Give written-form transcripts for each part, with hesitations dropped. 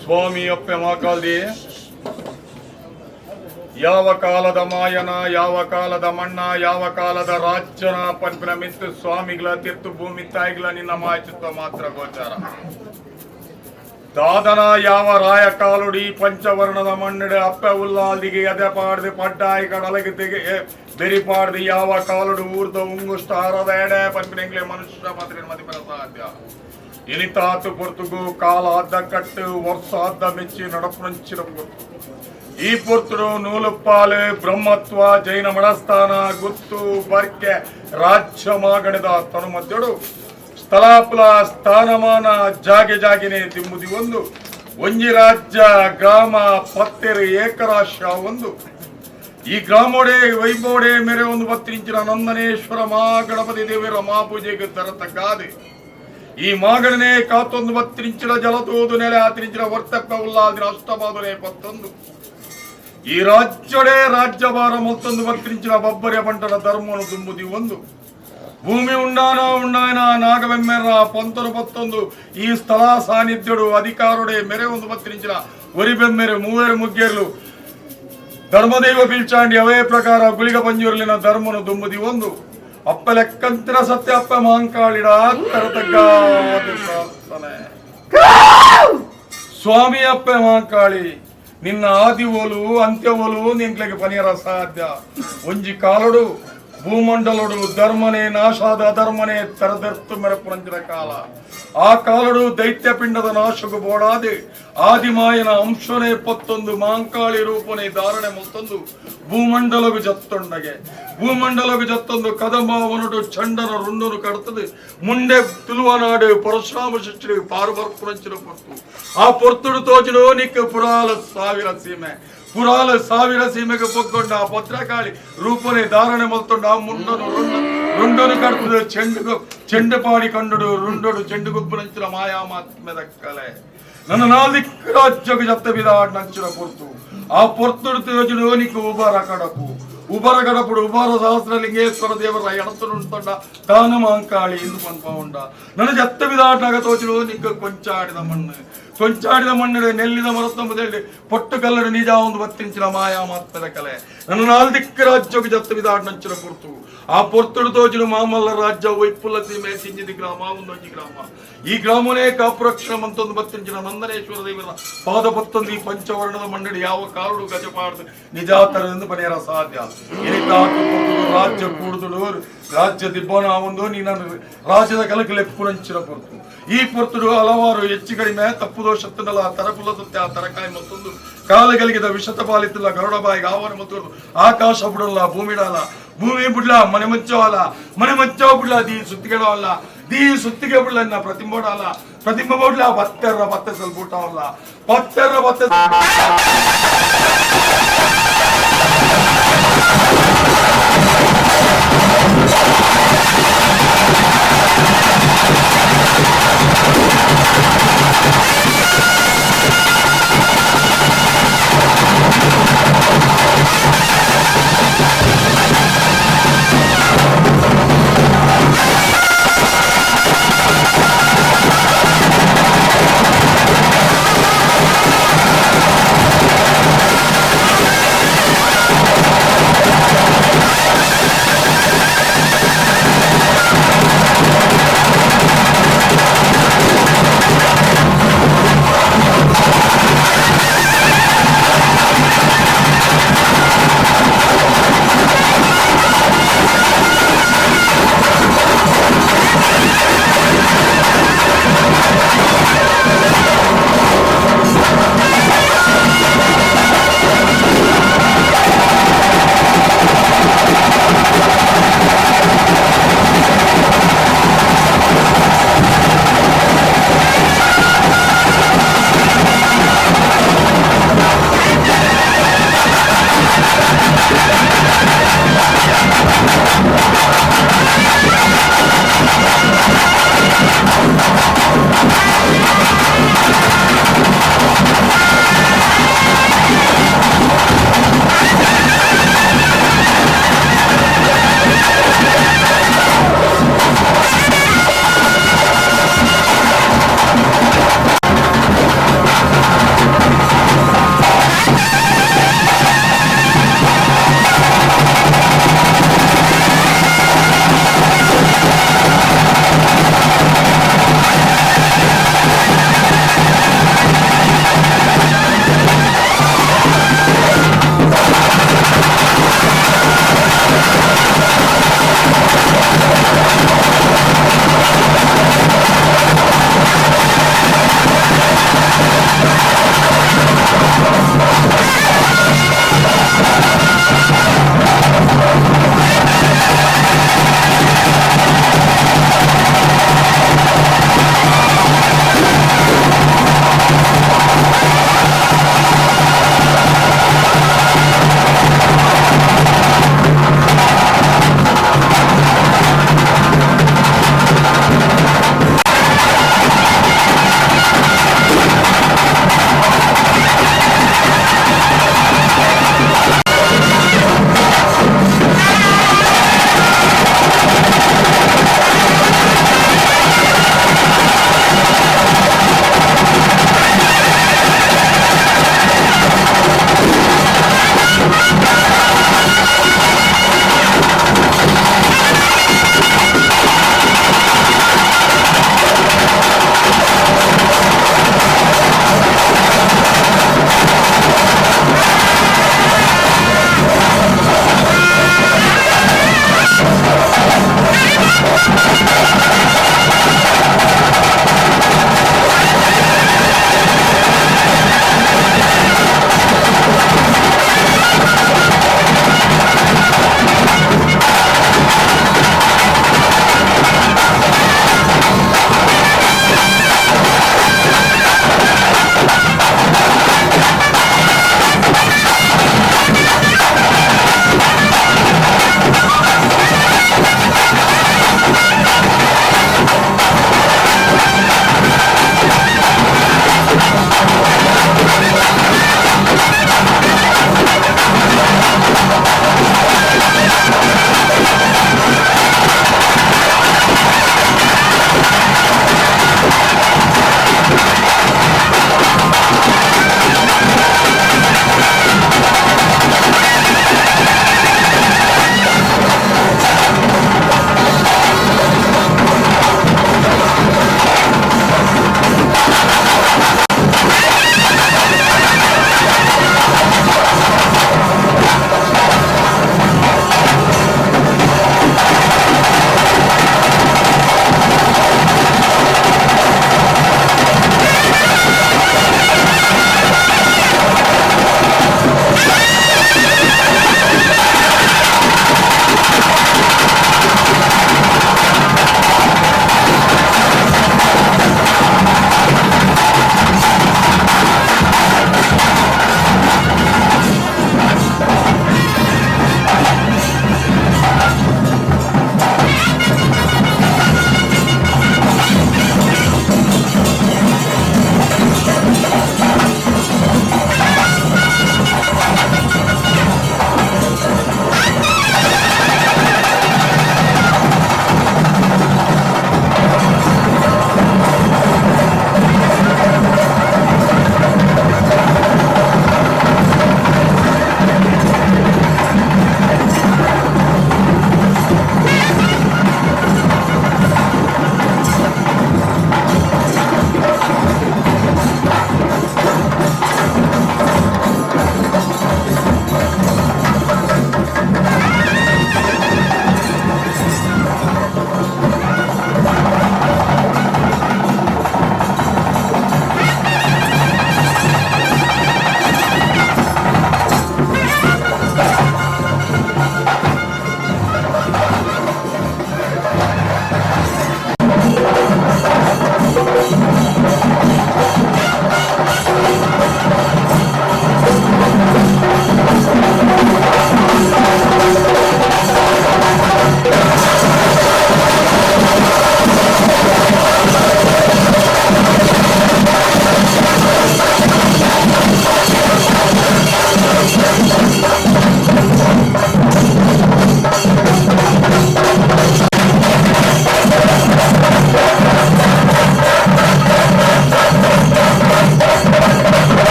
ಸ್ವಾಮಿ ಅಪ್ಪೆ ಮಾಕಾಲ್ದಿ ಯಾವ ಕಾಲದ ಮಾಯನ, ಯಾವ ಕಾಲದ ಮಣ್ಣ, ಯಾವ ಕಾಲದ ರಾಜ್ಯನ ಪಂಪಿನ ಮಿತ್ತು ಸ್ವಾಮಿಗಳ ತಿರ್ತು ಭೂಮಿ ತಾಯಿಗಳ ನಿನ್ನ ಮಾಚಿತ್ವ ಮಾತ್ರ ಗೋಚಾರ. ದಾದನ ಯಾವ ರಾಯ ಕಾಲುಡಿ ಪಂಚವರ್ಣದ ಮಣ್ಣಿಡ ಅಪ್ಪೆ ಉಲ್ಲಾಲ್ದಿಗೆ ಎದೆ ಪಾಡ್ದು ಪಡ್ಡಾಯಿ ಕಡಲಗೆ ತೆಗೆ ಬೆರಿ ಪಾಡ್ದು ಯಾವ ಕಾಲುಡು ಊರ್ದ ಉಂಗುಷ್ಟ ಹರದ ಎಡೆ ಪಂಪಿನೆಂಗ್ಲೆ ಮನುಷ್ಯ ಮಾತ್ರ ಮದಿಪರ ಸಾಧ್ಯ. ಇನಿತಾತು ಪೊರ್ತುಗು ಕಾಲ ಅದ್ದ ಕಟ್ಟು ವರ್ಷ ಅದ್ದ ಮೆಚ್ಚಿ ನಡಪುಂಚಿರ ಈ ಪೊರ್ತುಡು ನೂಲುಪ್ಪಾಲು ಬ್ರಹ್ಮತ್ವ ಜೈನ ಮಡಸ್ಥಾನ ಗುತ್ತು ಬರ್ಕೆ ರಾಜ್ಯ ಮಾಗಣದ ತನು ಮಧ್ಯಡು ಸ್ಥಳಾಪುಲ ಸ್ಥಾನಮಾನ ಜಾಗೆ ಜಾಗಿನೇ ತಿಮ್ಮುದಿ ಒಂದು ಒಂಜಿ ರಾಜ್ಯ ಗ್ರಾಮ ಪತ್ತೆರು ಏಕರಾಶ ಒಂದು ಈ ಗ್ರಾಮೋಡೆ ವೈಭವಡೆ ಮೇರೆ ಒಂದು ಬತ್ತಿಂಚಿನ ನಂದನೇಶ್ವರ ಮಾ ಗಣಪತಿ ದೇವರ ಮಾಪೂಜೆಗೆ ತರತ ಗಾದೆ ಈ ಮಾಗಣನೆ ಕಾತೊಂದು ಬತ್ತಿಂಚಿನ ಜಲತೋದು ನೆಲೆ ಆತರಿಂಚಿನ ವರ್ತಪ್ಪ ಉಲ್ಲಾದಿನ ಅಷ್ಟಪಾದನೆ ಪತ್ತೊಂದು ಈ ರಾಜ್ಯಡೆ ರಾಜ್ಯಭಾರ ಮತ್ತೊಂದು ಬತ್ತಿಂಚಿನ ಬಬ್ಬರೆ ಬಂಟನ ಧರ್ಮವನ್ನು ತುಂಬುದಿ ಒಂದು ಭೂಮಿ ಉಂಡಾನ ನಾಗವೆಮ್ಮೆರ ಪಂತರು ಪತ್ತೊಂದು ಈ ಸ್ಥಳ ಸಾನ್ನಿಧ್ಯಡು ಅಧಿಕಾರೊಡೆ ಮೆರೆ ಒಂದು ಬತ್ತಿಂಚಿನ ಒರಿಬೆಮ್ಮೆರೆ ಮೂವೇರು ಮುಗ್ಗೇರ್ಲು ಧರ್ಮದೈವ ಬೀಳ್ಚಾಂಡಿ ಅವೇ ಪ್ರಕಾರ ಗುಳಿಗ ಪಂಜೂರ್ಲಿನ ಧರ್ಮನು ದುಂಬುದಿ ಒಂದು ಅಪ್ಪ ಲೆಕ್ಕಂತಿರ ಸತ್ಯ ಅಪ್ಪ ಮಾಂಕಾಳಿಡ ಸ್ವಾಮಿ ಅಪ್ಪ ಮಾಂಕಾಳಿ ನಿನ್ನ ಆದಿ ಓಲು ಅಂತ್ಯ ಓಲು ನಿಂಕ್ಲೆಗೆ ಪನಿಯರ ಸಾಧ್ಯ ಒಂಜಿ ಕಾಲಡು ಭೂಮಂಡಲಡು ಧರ್ಮನೆ ನಾಶಾದ ಅಧರ್ಮನೆ ತರದರ್ತು ಮೆರಪುರಂಜಿನ ಕಾಲ ಆ ಕಾಲಡು ದೈತ್ಯ ಪಿಂಡದ ನಾಶಕು ಬೋಡಾದೆ ಆದಿಮಾಯನ ಅಂಶನೇ ಪತ್ತೊಂದು ಮಾಂಕಾಳಿ ರೂಪನೆ ಧಾರಣೆ ಮತ್ತೊಂದು ಭೂಮಂಡಲಗು ಜತ್ತೊಂದು ಕದಂಬವನುಡು ಚಂಡನ ರುಂಡನು ಕಡ್ತದೆ ಮುಂಡೆ ತುಳುವನಾಡು ಪರಶುರಾಮ ಶಿಷ್ಯರಿಗೆ ಪಾರುಬರ್ಪುರಂಚಿನ ಪೊರ್ತು ಆ ಪೊರ್ತುಡು ತೋಚಲು ನಿಕ್ಕ ಪುರಾಲ ಸಾವಿರ ಸೀಮೆಗೆ ಪೊಕ್ಕೊಂಡ ಆ ಪತ್ರಕಾಳಿ ರೂಪನೆ ಧಾರಣೆ ಮಲ್ತೊಂಡು ಆ ಮುಂಡನು ರುಂಡನು ಕಡ್ತದೆ ಚೆಂಡು ಪಾಡಿ ಕಂಡುಡು ರುಂಡೋಡು ಚೆಂಡು ಗುಬ್ಬುನಂಚಿನ ಮಾಯಾಮಾತ್ಮೆದ ಕಲೆ ನನ್ನ ನಾಲ್ಕು ರಾಜ್ಯಕ್ಕೆ ಜತ್ತ ಬಿದಾಡ್ ನಂಚಿನ ಪೊರ್ತು ಆ ಪೊರ್ತುಡು ತೋಚಲು ನಿಕ್ಕ ಉಬರ ಗಡಪುಡು ಉಬಾರ ಸಹಸ್ರಲಿಂಗೇಶ್ವರ ದೇವರ ಎಡತುಂಡ ತಾನ ಮಾಂಕಾಳಿ ಎಂದು ಪನ್ಪವುಂಡ ನನ್ನ ಜತ್ತ ಬಿದಾಟ್ನಾಗ ತೋಚಲು ನಿಕ್ಕ ಕೊಂಚಾಡಿದ ಮಣ್ಣಿಡೆ ನೆಲ್ಲಿದ ಮರತ್ತಂಬುದೇಳಿ ಪೊಟ್ಟು ಕಲ್ಲಡು ನಿಜ ಒಂದು ಬತ್ತಿಂಚಿನ ಮಾಯಾ ಮಾತ್ಮದ ಕಲೆ ನನ್ನ ನಾಲ್ದಿಕ್ಕ ರಾಜ್ಯಕ್ಕೆ ಜತ್ತ ಬಿದಾಡ್ ನಂಚಿನ ಪೊರ್ತು ಆ ಪೊರ್ತುಡು ತೋಚಲು ಮಾಮಲ್ಲ ರಾಜ್ಯ ವೈಪುಲ ಸೀಮೆ ಸಿಂಜಿದಿ ಗ್ರಾಮ ಒಂದೊಂಜಿ ಗ್ರಾಮ ಈ ಗ್ರಾಮನೇ ಕಾಪುರಕ್ಷಣ ಮಂತೊಂದು ಬತ್ತಿಂಚಿನ ನಂದನೇಶ್ವರ ದೇವರ ಪಾದ ಪತ್ತೊಂದು ಈ ಪಂಚವರ್ಣದ ಮಂಡಳಿ ಯಾವ ಕಾರುಡು ಗಜಪಾಡ್ದು ನಿಜಾತರದಿಂದ ಪಡೆಯರ ಸಾಧ್ಯ ರಾಜ್ಯ ಕೂಡುದು ರಾಜ್ಯ ದಿಬ್ಬನ ಒಂದು ನೀನ ರಾಜ್ಯದ ಕಲಕಲೆ ಪುರಂಚಿನ ಪೊರ್ತು ಈ ಪೊರ್ತುಡು ಹಲವಾರು ಹೆಚ್ಚು ಕಡಿಮೆ ತಪ್ಪು ದೋಷತ್ತನಲ್ಲ ತರಪುಲ ಸತ್ಯ ತರಕಾಯಿ ಮತ್ತೊಂದು ಕಾಲಗಲಿಗಿದ ವಿಷತ ಪಾಲಿತಿಲ್ಲ ಗರುಡ ಬಾಯಿಗೆ ಆವರ ಮತ್ತು ಆಕಾಶ ಬಿಡಲ್ಲ ಭೂಮಿ ಬಿಡ್ಲ ಮನೆ ಮುಚ್ಚೋ ಬಿಡ್ಲ ದೀ ಸುತ್ತಿಗೆಡವಲ್ಲ ದೀ ಸುತ್ತಿಗೆ ಬಿಡ್ಲ ಪ್ರತಿಂಬ ಬಿಡ್ಲ ಬತ್ತ ಸ್ವಲ್ಪ ಊಟವಲ್ಲ ಬತ್ತ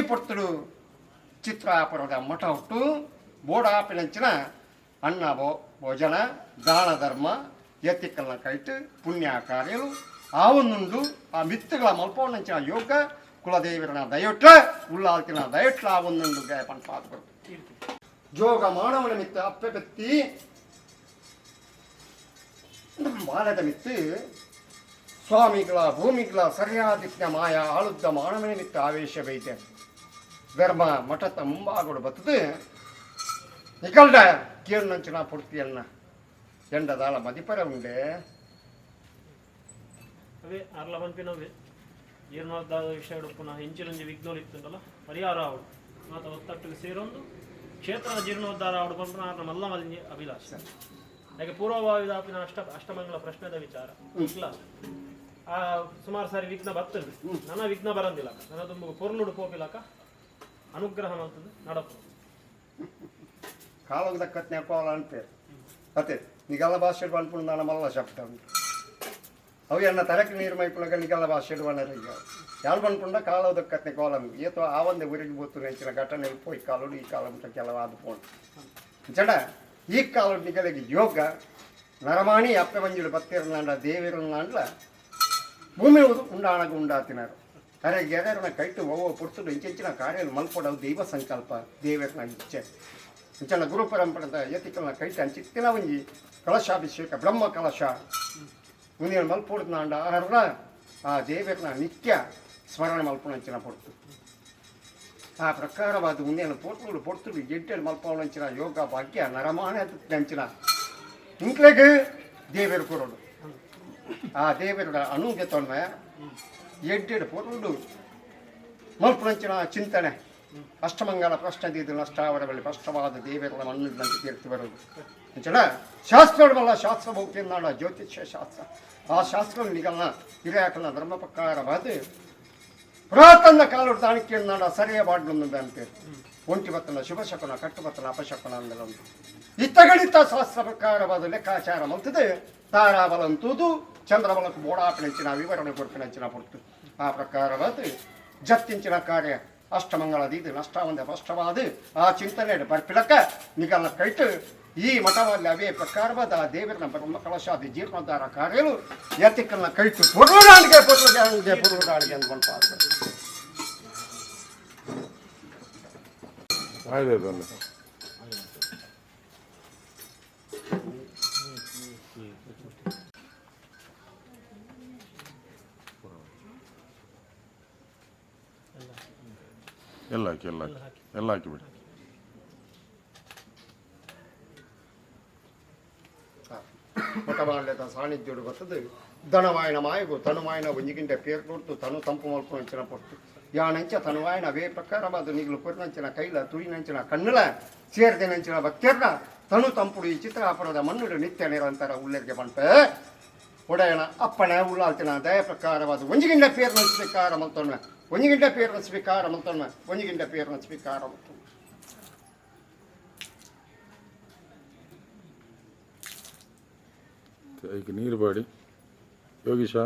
ಪುರ್ತುಡು ಚಿತ್ರಾಪುರದ ಮಠ ಹುಟ್ಟು ಬೋಡಾಪಿನಂಚಿನ ಅನ್ನ ಭೋಜನ ದಾನ ಧರ್ಮ ಎತ್ತಿಕಲ್ನ ಕೈಟ್ ಪುಣ್ಯ ಕಾರ್ಯಗಳು ಆವನ್ನುಂಡು ಆ ಮಿತ್ತುಗಳ ಮಲ್ಪವನ್ನಂಚಿನ ಯೋಗ ಕುಲದೇವರನ ದಯಟ್ಲ ಉಳ್ಳಾಲ್ತಿನ ದಯಟ್ಲ ಆವನ್ನುಂಡು ಗಾಯಪನ್ ಪಾತ್ರ ಜೋಗ ಮಾನವನ ಮಿತ್ತ ಅಪ್ಪೆ ಬೆತ್ತಿ ಮಾನದ ಮಿತ್ತು ಸ್ವಾಮಿಗಳ ಭೂಮಿಗಳ ಸರಿಯಾದಿತ್ಯ ಮಾಯ ಆಳುದ್ದ ಮಾನವನ ಮಿತ್ತ ಆವೇಶ ಬೈತೆ ಧರ್ಮ ಮಠದ ಮುಂಭಾಗೋಡು ಬತ್ತದು ನಿಕಲ್ಡ ಕೇಳಿನಂಚಿನ ಪುಡ್ತಿಯನ್ನ ಎಂಡದಾಳ ಮದಿಪರ ಉಂಡೆ ಅವೇ ಅರ್ಲ ಪಂಪಿನವೇ ಜೀರ್ಣೋದ್ಧಾರದ ವಿಷಯಗಳು ಪುನಃ ಇಂಚಿನಂಜಿ ವಿಘ್ನೋಲು ಇತ್ತುಂಟಲ್ಲ ಪರಿಹಾರ ಅವಳು ಮಾತ ಒತ್ತಟ್ಟಿಗೆ ಸೇರೊಂದು ಕ್ಷೇತ್ರ ಜೀರ್ಣೋದ್ಧಾರ ಅವಳು ಪಂಪನ ಆತ ಮಲ್ಲ ಮಲಿಂಜಿ ಅಭಿಲಾಷ ಯಾಕೆ ಪೂರ್ವಭಾವಿದಾಪಿನ ಅಷ್ಟಮಂಗಲ ಪ್ರಶ್ನೆದ ವಿಚಾರ ಇಲ್ಲ ಆ ಸುಮಾರು ಸಾರಿ ವಿಘ್ನ ಬರ್ತದೆ ನನ್ನ ವಿಘ್ನ ಬರಂದಿಲ್ಲ ನನ್ನ ತುಂಬ ಪೊರ್ಲುಡು ಪೋಪಿಲಕ ಅನುಗ್ರಹ ಮಾಡ್ತದೆ ನಡಪು ಕಾಲದ ದಕ್ಕತ್ನೆ ಕೋಲ ಅಂತೆ ಅತ್ತೆ ನಿಗಲ್ಲ ಭಾಷೆ ಅನ್ಪುಂಡು ನಾನು ಮಲ್ಲ ಶಬ್ದ ಉಂಟು ಅವು ಎನ್ನ ತರಕ್ಕೆ ನೀರು ಮೈಪುಳಗ ನಿಗಲ್ಲ ಭಾಷೆ ಬಣ್ಣರಿಗ ಯಾರು ಬಂದ್ಕೊಂಡ ಕಾಲವ ದಕ್ಕತ್ನೆ ಕೋಲಂ ಏತೋ ಆ ಒಂದೇ ಊರಿಗೆ ಬೋತು ನೆಂಚಿನ ಘಟನೆ ಪೋಯಿ ಕಾಲೋಡು ಈ ಕಾಲ ಮುಟ್ಟ ಕೆಲವಾದ ಪೋಣು ಜಡ ಈ ಕಾಲೋಡು ನಿಗಲಿಗೆ ಯೋಗ ನರಮಾಣಿ ಅಪ್ಪೆ ಬಂಜಿಡು ಬತ್ತಿರನಾಂಡ ದೇವಿರನಾಂಡ್ಲ ಭೂಮಿ ಉಂಡಾಣಗ ಉಂಡಾತಿನಾರು ಅರೆ ಗೆರೆರನ ಕೈಟು ಓವೋ ಪುಡ್ತುಡು ಇಂಚಿನ ಕಾರ್ಯ ಮಲ್ಕೊಡವು ದೈವ ಸಂಕಲ್ಪ ದೇವರನ ಇಚ್ಛೆ ಇಂಚನ ಗುರು ಪರಂಪರೆದ ಯತಿಕಲ್ನ ಕೈಟ ಅಂಚಿತ್ತಿನ ಒಂಜಿ ಕಲಶಾಭಿಷೇಕ ಬ್ರಹ್ಮ ಕಲಶ ಮುಂದಿನ ಮಲ್ಪೊಡ್ನಾಂಡ ಆಹಾರ ಆ ದೇವರನ ನಿತ್ಯ ಸ್ಮರಣೆ ಮಲ್ಪೊಣಂಚಿನ ಪೊಡ್ತು ಆ ಪ್ರಕಾರವಾದ ಮುಂದಿನ ಪೊಡ್ತುಡು ಗೆಡ್ಡೆ ಮಲ್ಪೊಣಂಚಿನ ಯೋಗ ಭಾಗ್ಯ ನರಮಾಣ ಅಂಚಿನ ಇಂಕ್ಲೆಗೆ ದೇವರು ಕೊರೋಡು ಆ ದೇವರ ಅನುಗೆ ತೊನ್ನೆ ಎಡ್ಡೆಡು ಪೊರುಡು ಮಲ್ಪುಣಂಚಿನ ಚಿಂತನೆ ಅಷ್ಟಮಂಗಲ ಪ್ರಶ್ನದಿದ್ದು ನಷ್ಟಾವರ ಬಳಿ ಸ್ಪಷ್ಟವಾದ ದೇವರ ಮಣ್ಣಿನಂತೆ ತೀರ್ತಿ ಬರೋದು ಅಂಚನ ಶಾಸ್ತ್ರವಲ್ಲ ಶಾಸ್ತ್ರ ಭೌತಿಯನ್ನಾಡ ಜ್ಯೋತಿಷ್ಯ ಶಾಸ್ತ್ರ ಆ ಶಾಸ್ತ್ರ ನಿಗಲ್ನ ಹಿರಿಯಾಕಲ್ನ ಧರ್ಮ ಪ್ರಕಾರವಾದ ಪುರಾತನ ಕಾಲದ ತಾಣಿಕೆಯನ್ನಾಡ ಸರಿಯ ಬಾಡ್ಲೊಂದು ಅಂತ ಒಂಟಿ ಬತ್ತನ ಶುಭಶಕುನ ಕಟ್ಟುಬತ್ತನ ಅಪಶಕುನ ಅಂದಲೊಂದು ಇತ್ತಗಣಿತ ಶಾಸ್ತ್ರ ಪ್ರಕಾರವಾದ ಲೆಕ್ಕಾಚಾರ ಮಲ್ತದೆ ತಾರಾಬಲಂತೂದು ಚಂದ್ರಬಲಕ್ಕೆ ಬೋಡಾಪಿನಂಚಿನ ವಿವರಣೆ ಕೊಡ್ಪಿನಂಚಿನ ಪೊರ್ತು ಆ ಪ್ರಕಾರವಾದ ಜತ್ತಿಂಚಿನ ಕಾರ್ಯ ಅಷ್ಟಮಂಗಳದಿದ್ದು ನಷ್ಟವಂದ ಸ್ಪಷ್ಟವಾದ ಆ ಚಿಂತನೆ ಬರ್ಪಿಲಕ್ಕ ನಿಗಲ್ನ ಕೈಟು ಈ ಮಠದಲ್ಲಿ ಅವೇ ಪ್ರಕಾರವಾದ ಆ ದೇವರನ ಬ್ರಹ್ಮ ಕಲಶಾದಿ ಜೀರ್ಣೋದ್ಧಾರ ಕಾರ್ಯಗಳು ಎತ್ತಿಕಲ್ನ ಕೈಟು ಪುರುಡಾಣಿಗೆ ಪುರುಡಾಣಿಗೆ ಅಂದ್ಕೊಂಡು ಎಲ್ಲ ಹಾಕಿಬಿಡಿ ಮಠಮಾಲ್ಯದ ಸಾನ್ನಿಧ್ಯೋಡು ಬರ್ತದೆ ದನವಾಯನ ಮಾಯಗು ತನುವಾಯನ ಒಂಜಿಗಿಂಟ ಪೇರು ಕೊಡ್ತು ತನು ತಂಪು ಮಲ್ಪುನಂಚಿನ ಪೊಟ್ಟು ಯಾನಂಚ ತನುವಾಯನ ಅವೇ ಪ್ರಕಾರವಾದ ನಿಗ್ಲು ಪುರಿನಂಚಿನ ಕೈಲ ತುಳಿನಂಚಿನ ಕಣ್ಣಲ ಸೇರ್ದಿನಂಚಿನ ಭಕ್ತಿಯರ್ನ ತನು ತಂಪುಡು ಈ ಚಿತ್ರಾಪುರದ ಮಣ್ಣುಡು ನಿತ್ಯ ನಿರಂತರ ಉಲ್ಲೇಖ ಪಂಪೆ ಒಡೆಯನ ಅಪ್ಪಣೆ ಉಳ್ಳಾಲ್ತಿನ ದಯ ಪ್ರಕಾರವಾದ ಒಂಜಿಗಿಂಡ ಪೇರ್ನ ಸ್ವೀಕಾರ ಮಲ್ತೊಣ್ಣ ಒಂಜಿಗಿಂಡ ಪೇರ್ನ ಸ್ವೀಕಾರ ಮಲ್ತೊಣ್ಣ ಒಂಜಿಗಿಂಡ ಪೇರ್ನ ಸ್ವೀಕಾರ ಮಲ್ತು ಈಗ ನೀರು ಬಾಡಿ ಯೋಗೀಶ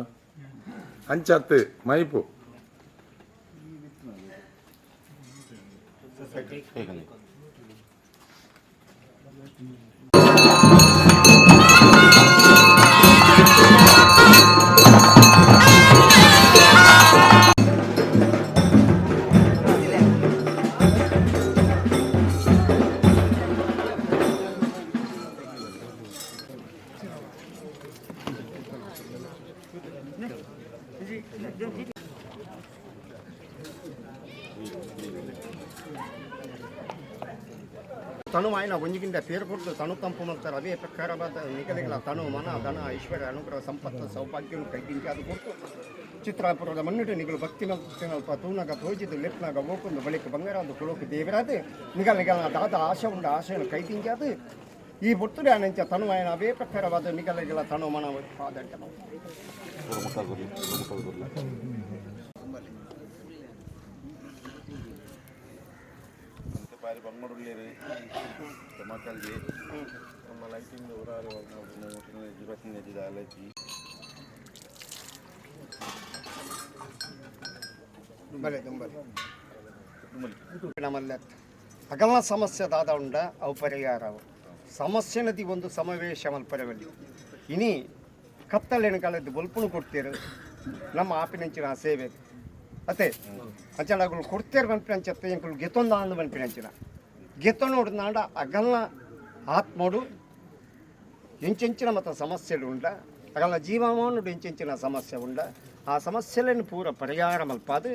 ಅಂಚತ್ತು ಮೈಪು ತನು ಮಾಯನ ಒಂಜಿಗಿಂತ ಪೇರು ಕೊಟ್ಟು ತನು ತಂಪು ಮಾಡ್ತಾರೆ ಅದೇ ಪ್ರಕಾರವಾದ ನಿಗದಿಗಳ ತನು ಮನ ಧನ ಐಶ್ವರ್ಯ ಅನುಗ್ರಹ ಸಂಪತ್ತು ಸೌಭಾಗ್ಯವನ್ನು ಕೈಗಿಂಚಿ ಅದು ಕೊಟ್ಟು ಚಿತ್ರಾಪುರದ ಮಣ್ಣಿಟ್ಟು ನಿಗಲು ಭಕ್ತಿ ಮಲ್ಪ ತೂನಗ ತೋಜಿದು ಲೆಪ್ನಾಗ ಓಪಂದು ಬಳಿಕ ಬಂಗಾರದು ಕುಳೋಕು ದೇವರಾದ ನಿಗಲ ದಾದ ಆಶೆ ಉಂಡ ಆಶೆಯನ್ನು ಕೈಗಿಂಚಾದು ಈ ಬೊತ್ತುಡೆ ಅನಂಚ ತನು ಮಾಯನ ಅವೇ ಪ್ರಕಾರವಾದ ನಿಗಲಿಗಳ ತನು ಮನ ಪಾದಂಟ ಬಾರಿ ಬಂಗಡೂರು ಮಕ್ಕಳಿಗೆ ನಮ್ಮ ಲೈಟಿಂಗ್ ಊರಾರು ಇವತ್ತಿನ ಅಲೈತಿ ಬಲೆ ತುಂಬಲೆ ನಮ್ಮಲ್ಲಿ ಅಗಲ ಸಮಸ್ಯೆ ದಾದ ಉಂಡ ಅವು ಪರಿಹಾರವು ಸಮಸ್ಯೆ ನದಿ ಒಂದು ಸಮಾವೇಶ ಮಲ್ಪರವಲ್ಲಿ ಇನಿ ಕತ್ತಲೆನ ಕಳೆದು ಬಲ್ಪುನು ಕೊಡ್ತೀರು ನಮ್ಮ ಆಪಿನಂಚಿನ ಸೇವೆ ಅತ್ತೆ ಅಂಚನಗಳು ಕೊಡ್ತೇರು ಬಂಪಿನಂಚತ್ತೆ ಎಂಕುಲು ಗೆತ್ತೊಂದ ಅಂದು ಬಂಪಿನಂಚಿನ ಗೆತ್ತೊ ನೋಡಿನಾಡ ಅಗಲ ಆತ್ಮಡು ಎಂಚೆಂಚಿನ ಮತ್ತು ಸಮಸ್ಯೆలు ಉಂಡ ಅಗಲ ಜೀವಮಾನುಡು ಎಂಚೆಂಚಿನ ಸಮಸ್ಯೆ ಉಂಡ ಆ ಸಮಸ್ಯೆలను ಪೂರ ಪರಿಹಾರ ಮಲ್ಪಾದು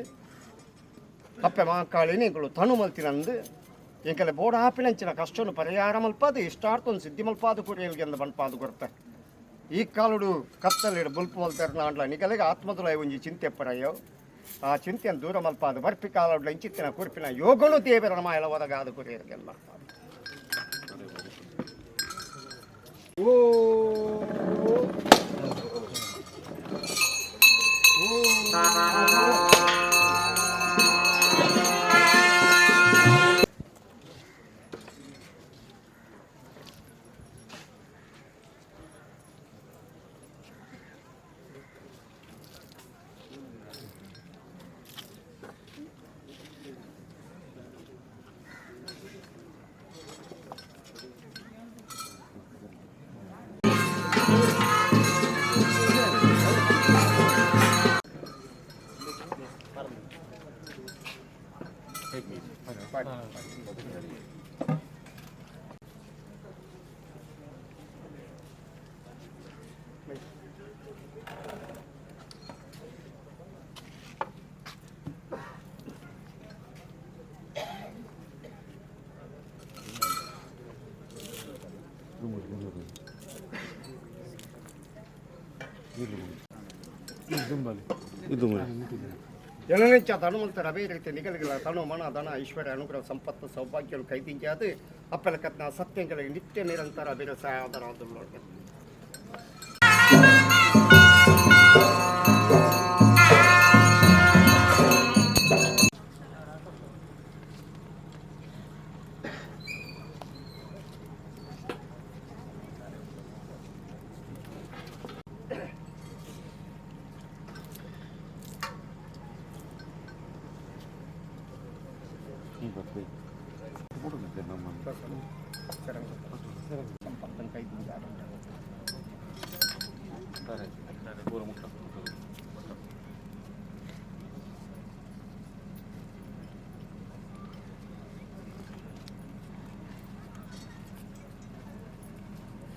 ಅಪ್ಪೆ ಮಾಕಾಳಿನಿ ಎಂಕುಲು ತನು ಮಲ್ತಿನಂದು ಎಂಕಲೆ ಬೋಡ ಆಪಿನಂಚಿನ ಕಷ್ಟನು ಪರಿಹಾರ ಮಲ್ಪಾದು ಇಷ್ಟಾರ್ಥೊಂದು ಸಿದ್ಧಿ ಮಲ್ಪಾದು ಕುರಿಯಲ್ಗೆ ಅಂದ ಬನ್ಪಾದು ಕೊರತೆ ಈ ಕಾಲುಡು ಕತ್ತಲಿಡು ಬುಲ್ಪು ಮಲ್ತಾರ ನಾಡ್ಲ ನಿಗಲಿಗೆ ಆತ್ಮದುಲ ಒಂಜಿ ಚಿಂತೆ ಪರಯೋ ಆ ಚಿಂತೆಯನ್ನು ದೂರ ಮಲ್ಪಾದು ಬರ್ಪಿ ಕಾಲುಡ್ಲ ಇಂಚಿತ್ತಿನ ಕುರ್ಪಿನ ಯೋಗನು ದೇವರ ಮಾಯಲ ಒದಗಾದ ಕುರಿಯಲ್ಗೆ ಅಂದ ಓ ಜನನಿಂಚ ತನುಮಂತರ ಅದೇ ರೀತಿ ನಿಗಲಿಗಳ ತನು ಮನ ಧನ ಐಶ್ವರ್ಯ ಅನುಗ್ರಹ ಸಂಪತ್ತು ಸೌಭಾಗ್ಯಗಳು ಕೈದಿಂಚಾದು ಅಪ್ಪಲ ಕತ್ನ ಸತ್ಯಗಳಿಗೆ ನಿತ್ಯ ನಿರಂತರ ಅಭಿರಸ ಆಧಾರವಾದ ಸಂಪತ್ತನ್ನು ಕೈದಿಂಚಾದ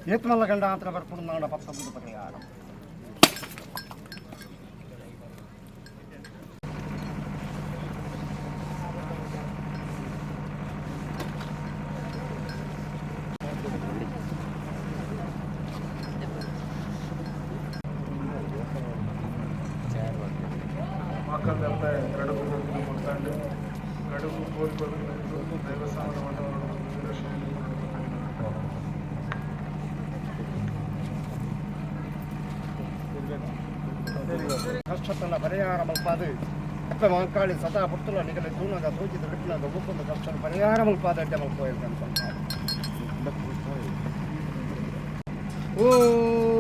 ಏತ್ಮಲ್ಲ ಗಂಡಾಂತರ ಬರ್ಕೊಂಡು ನಾಡ ಪತ್ತೊಂದು ಪರಿಹಾರ ಮಕ್ಕಳಂತೆ ಕಡುಬು ಕೊಡ್ತಾಂಡು ಕಡುಬು ಕೋಲ್ಕೊಡು ದೇವಸ್ಥಾನದ ಕಷ್ಟತನ ಪರಿಹಾರ ಮಲ್ಪಾದು ಅಪ್ಪ ಮಾಂಕಾಳಿ ಸದಾ ಪುತ್ತಲ ನಿಗಲೆ ತೂನಾಗ ತೂಚಿದ ಬಿಟ್ಟಿನಾಗ ಒಬ್ಬೊಂದು ಕಷ್ಟ ಪರಿಹಾರ ಮಲ್ಪಾದ ಅಡ್ಡೆ ಮಲ್ಪೋ ಓ